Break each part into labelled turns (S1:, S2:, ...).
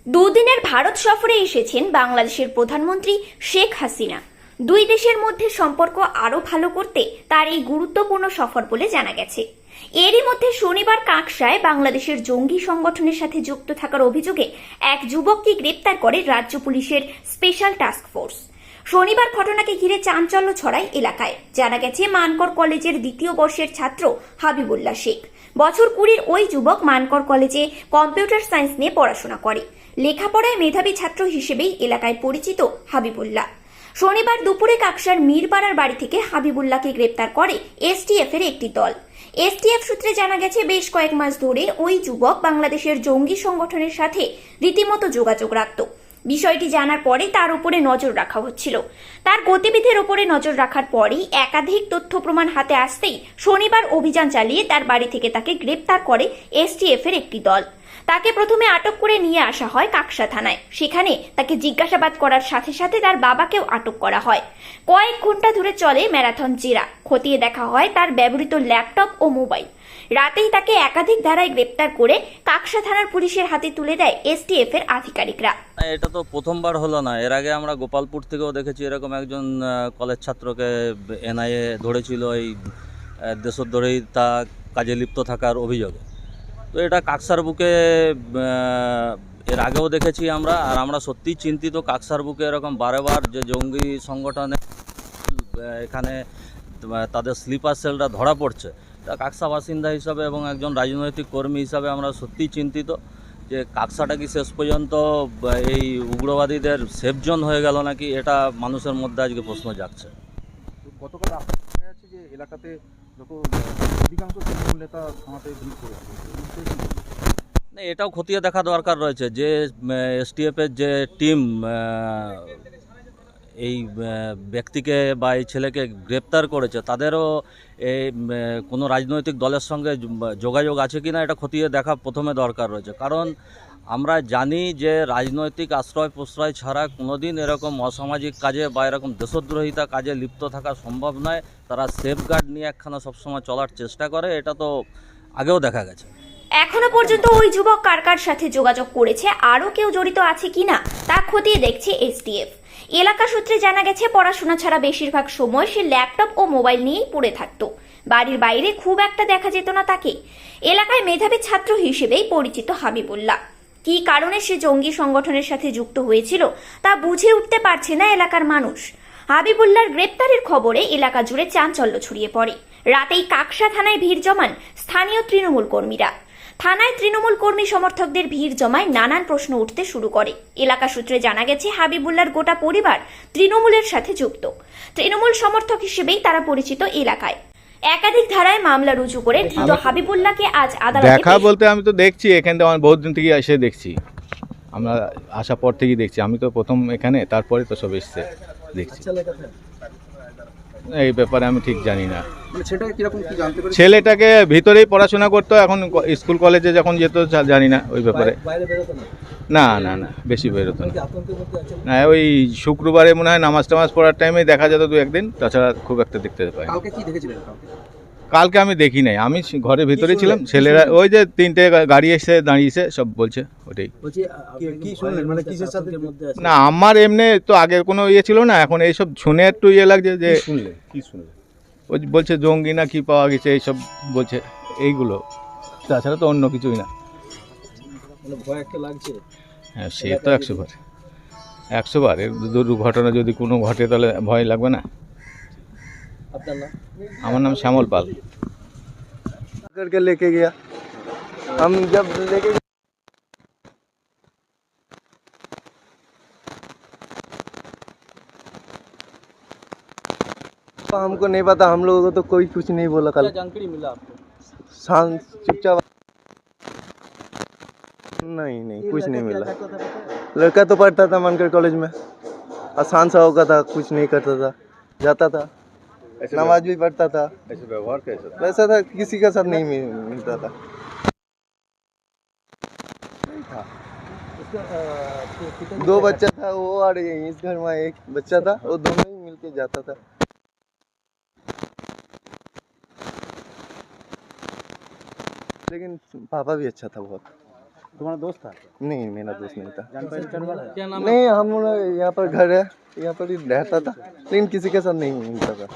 S1: দুদিনের ভারত সফরে এসেছেন বাংলাদেশের প্রধানমন্ত্রী শেখ হাসিনা। দুই দেশের মধ্যে সম্পর্ক আরও ভালো করতে তার এই গুরুত্বপূর্ণ সফর বলে জানা গেছে। এরই মধ্যে শনিবার কাকসায় বাংলাদেশের জঙ্গি সংগঠনের সাথে যুক্ত থাকার অভিযোগে এক যুবককে গ্রেপ্তার করে রাজ্য পুলিশের স্পেশাল টাস্ক ফোর্স। শনিবার ঘটনাকে ঘিরে চাঞ্চল্য ছড়ায় এলাকায়। জানা গেছে, মানকর কলেজের দ্বিতীয় বর্ষের ছাত্র হাবিবুল্লাহ শেখ। বছর 20 ওই যুবক মানকর কলেজে কম্পিউটার সায়েন্স নিয়ে পড়াশোনা করে। লেখাপড়ায় মেধাবী ছাত্র হিসেবেই এলাকায় পরিচিত হাবিবুল্লাহ। শনিবার দুপুরে কাকসার মীরপাড়ার বাড়ি থেকে হাবিবুল্লাহকে গ্রেপ্তার করে এসটিএফ এর একটি দল। এসটিএফ সূত্রে জানা গেছে, বেশ কয়েক মাস ধরে ওই যুবক বাংলাদেশের জঙ্গি সংগঠনের সাথে রীতিমতো যোগাযোগ রাখত। বিষয়টি জানার পরে তার উপরে নজর রাখা হচ্ছিল। তার গতিবিধির উপরে নজর রাখার পরেই একাধিক তথ্য প্রমাণ হাতে আসতেই শনিবার অভিযান চালিয়ে তার বাড়ি থেকে তাকে গ্রেপ্তার করে এসটিএফ এর একটি দল। তাকে প্রথমে আটক করে নিয়ে আসা হয় কাকসা থানায়। সেখানে তাকে জিজ্ঞাসাবাদ করার সাথে সাথে তার বাবাকেও আটক করা হয়। কয়েক ঘন্টা ধরে চলে ম্যারাথন জেরা। খতিয়ে দেখা হয় তার ব্যবহৃত ল্যাপটপ ও মোবাইল। রাতেই তাকে একাধিক ধারায় গ্রেপ্তার করে কাকসা থানার পুলিশের হাতে তুলে দেয় এসটিএফ এর আধিকারিকরা।
S2: এটা তো প্রথমবার হলো না, এর আগে আমরা গোপালপুর থেকেও দেখেছি এরকম একজন কলেজ ছাত্রকে এনআইএ ধরেছিল এই দেশদ্রোহী তা কাজে লিপ্ত থাকার অভিযোগে। তো এটা কাকসার বুকে এর আগেও দেখেছি আমরা, আর আমরা সত্যিই চিন্তিত। কাকসার বুকে এরকম বারেবার যে জঙ্গি সংগঠনে এখানে তাদের স্লিপার সেলটা ধরা পড়ছে, তা কাকসা বাসিন্দা হিসাবে এবং একজন রাজনৈতিক কর্মী হিসাবে আমরা সত্যিই চিন্তিত যে কাকসাটা কি শেষ পর্যন্ত এই উগ্রবাদীদের সেফ জোন হয়ে গেল নাকি, এটা মানুষের মধ্যে আজকে প্রশ্ন জাগছে।
S3: গতকাল আপনার দেখা যাচ্ছে যে এলাকাতে যত অধিকাংশ তৃণমূল নেতা থানাতে ভিড় করেছে,
S2: না, এটাও খতিয়ে দেখা দরকার রয়েছে যে এসটিএফের যে টিম এই ব্যক্তিকে বা এই ছেলেকে গ্রেপ্তার করেছে, তাদেরও এই কোনো রাজনৈতিক দলের সঙ্গে যোগাযোগ আছে কি না এটা খতিয়ে দেখা প্রথমে দরকার রয়েছে। কারণ আমরা জানি যে রাজনৈতিক আশ্রয় প্রশ্রয় ছাড়া কোনোদিন এরকম অসামাজিক কাজে বা এরকম দেশদ্রোহিতা কাজে লিপ্ত থাকা সম্ভব নয়। তারা সেফগার্ড নিয়ে একখানা সবসময় চলার চেষ্টা করে, এটা তো আগেও দেখা গেছে।
S1: এখনো পর্যন্ত ওই যুবক কার কার সাথে যোগাযোগ করেছে, আরও কেউ জড়িত আছে কিনা তা খতিয়ে দেখছে এসটিএফ। এলাকা সূত্রে জানা গেছে, পড়াশোনা ছাড়া বেশিরভাগ সময় সে ল্যাপটপ ও মোবাইল নিয়েই পড়ে থাকতো। বাড়ির বাইরে খুব একটা দেখা যেত না তাকে। এলাকায় মেধাবী ছাত্র হিসেবেই পরিচিত হাবিবুল্লাহ। কী কারণে সে জঙ্গি সংগঠনের সাথে যুক্ত হয়েছিল তা বুঝে উঠতে পারছে না এলাকার মানুষ। হাবিবুল্লাহর গ্রেপ্তারের খবরে এলাকা জুড়ে চাঞ্চল্য ছড়িয়ে পড়ে। রাতেই কাকসা থানায় ভিড় জমান স্থানীয় তৃণমূল কর্মীরা। থানায় তৃণমূল কর্মী সমর্থকদের ভিড় জমায় নানান প্রশ্ন উঠতে শুরু করে। এলাকা সূত্রে জানা গেছে, হাবিবুল্লাহর গোটা পরিবার তৃণমূলের সাথে যুক্ত। তৃণমূল সমর্থক হিসেবেই তারা পরিচিত এলাকায়। একাধিক ধারায় মামলা রুজু করে ধৃত হাবিবুল্লাহকে আজ আদালতে
S4: দেখা বলতে আমি তো দেখছি এখানে, আমার বহুত দিন থেকে এসে দেখছি, আমরা আসার পর থেকেই দেখছি। আমি তো প্রথম এখানে, তারপরে তো সব এসছে দেখছি। এই ব্যাপারে আমি ঠিক জানি না। ছেলেটাকে ভিতরেই পড়াশোনা করতো, এখন স্কুল কলেজে যখন যেত জানি না ওই ব্যাপারে। না না না, বেশি বেরোতো না। না, ওই শুক্রবারে মনে হয় নামাজ টামাজ পড়ার টাইমে দেখা যেত দু একদিন, তাছাড়া খুব একটা দেখতে পাই। কালকে আমি দেখি নাই, আমি ঘরের ভিতরে ছিলাম। ছেলেরা ওই যে 3টে গাড়ি এসে দাঁড়িয়েছে, সব বলছে ওটাই। না, আমার এমনি তো আগের কোনো ইয়ে ছিল না, এখন এইসব শুনে একটু ইয়ে লাগছে যে ওই বলছে জঙ্গি না কি পাওয়া গেছে, এইসব বলছে এইগুলো, তাছাড়া তো অন্য কিছুই না। হ্যাঁ, সে তো 100 বার এর দুর্ঘটনা যদি কোনো ঘটে তাহলে ভয় লাগবে না। আমার নাম শ্যামল পাল।
S5: करके लेके गया, हम जब लेके हमको नहीं पता, हम लोगों को तो कोई कुछ नहीं बोला। कल जानकारी मिला आपको? शांत चुपचाप। नहीं कुछ नहीं मिला। लड़का तो पढ़ता था मानकर कॉलेज में, आसान सा होगा था, कुछ नहीं करता था, जाता था, नमाज भी पढ़ता था। ऐसे व्यवहार कैसा था? वैसा था, किसी का साथ नहीं मिलता था। दो बच्चा था वो, और इस घर में एक बच्चा था, वो दोनों ही मिलके जाता था। लेकिन पापा भी अच्छा था बहुत।
S3: तुम्हारा दोस्त था?
S5: नहीं, मेरा दोस्त नहीं था।
S3: जान पहचान वाला है?
S2: क्या नाम
S5: नहीं, हम लोग यहाँ पर घर है, यहाँ पर ही रहता था, लेकिन किसी के साथ नहीं मिलता था।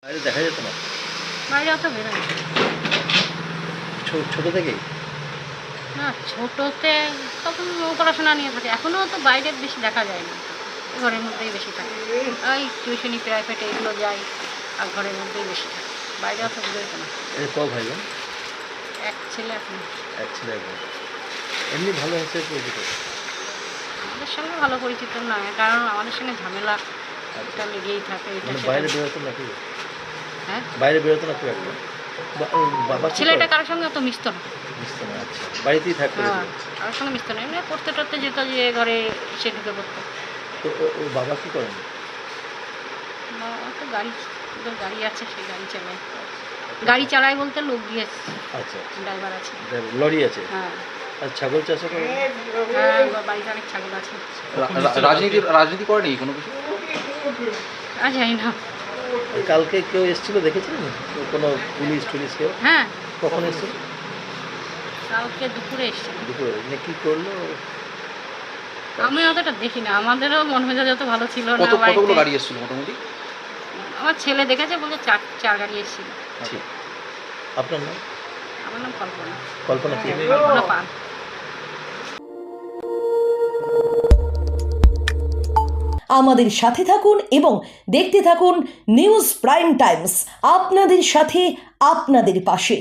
S2: বাইরে দেখা যেত না
S6: বাইরে অত বেরোয় না।
S2: ছোট থেকেই
S6: না ছোটোতে তখন পড়াশোনা নিয়ে থাকে, এখনও তো বাইরে বেশি দেখা যায় না, ঘরের মধ্যেই বেশি থাকে। ওই টিউশনি প্রাইভেটে এগুলো যায়, আর ঘরের মধ্যেই বেশি থাকে, বাইরে অত বেরোতো না।
S2: এর ক ভাই বোন?
S6: এক ছেলে এখন।
S2: এক ছেলে এক বোন। এমনি ভালো হয়েছে পরিচিত?
S6: আমাদের সঙ্গে ভালো পরিচিত নয়, কারণ আমাদের সঙ্গে ঝামেলা এটা লেগেই থাকে। এটা
S2: মানে
S6: সেটা।
S2: বাইরে বেরোতো নাকি?
S6: হ্যাঁ,
S2: বাইরে বেরোতো না খুব একটা? বাবা কি
S6: ছেলেটা
S2: করে?
S6: কারোর সঙ্গে অত মিশতো না।
S2: বুঝতে না, আচ্ছা বাড়িতেই থাকতো?
S6: হ্যাঁ, কারোর সঙ্গে মিশতো না, এমনি পড়তে টড়তে যেত, যে ঘরে এসে ঢুকে পড়তো।
S2: তো ওর বাবা কি করেন?
S6: বাবা তো ওদের গাড়ি আছে, সেই গাড়ি চালায়। গাড়ি চালায় বলতে লোক দিয়ে
S2: আচ্ছা
S6: ড্রাইভার আছে।
S2: লরি আছে?
S6: হ্যাঁ,
S2: আর ছাগল চাষও করে?
S6: হ্যাঁ, বাড়িতে অনেক ছাগল আছে।
S3: রাজনীতি করেনি কোনো কিছু?
S6: আর জানি না।
S2: কালকে কেউ এসেছিল দেখেছিলেন? কোনো পুলিশ টুলিশ কেউ?
S6: হ্যাঁ,
S2: কখন এসেছিল?
S6: কালকে দুপুরে এসেছিল।
S2: দুপুরে মানে কি করলো?
S6: আমি অতটা দেখি না, আমাদেরও মন মেজাজ অত ভালো ছিল না।
S3: কতগুলো
S6: বাড়িতে
S3: গাড়ি এসেছিল মোটামুটি?
S6: আমার ছেলে দেখেছে, বলছে চার গাড়ি এসেছিল।
S2: ঠিক। আপনার নাম?
S6: আমার নাম কল্পনা।
S2: কল্পনা কি?
S6: কল্পনা পান।
S7: আমাদের সাথে থাকুন এবং দেখতে থাকুন নিউজ প্রাইম টাইমস, আপনাদের সাথে আপনাদের পাশে।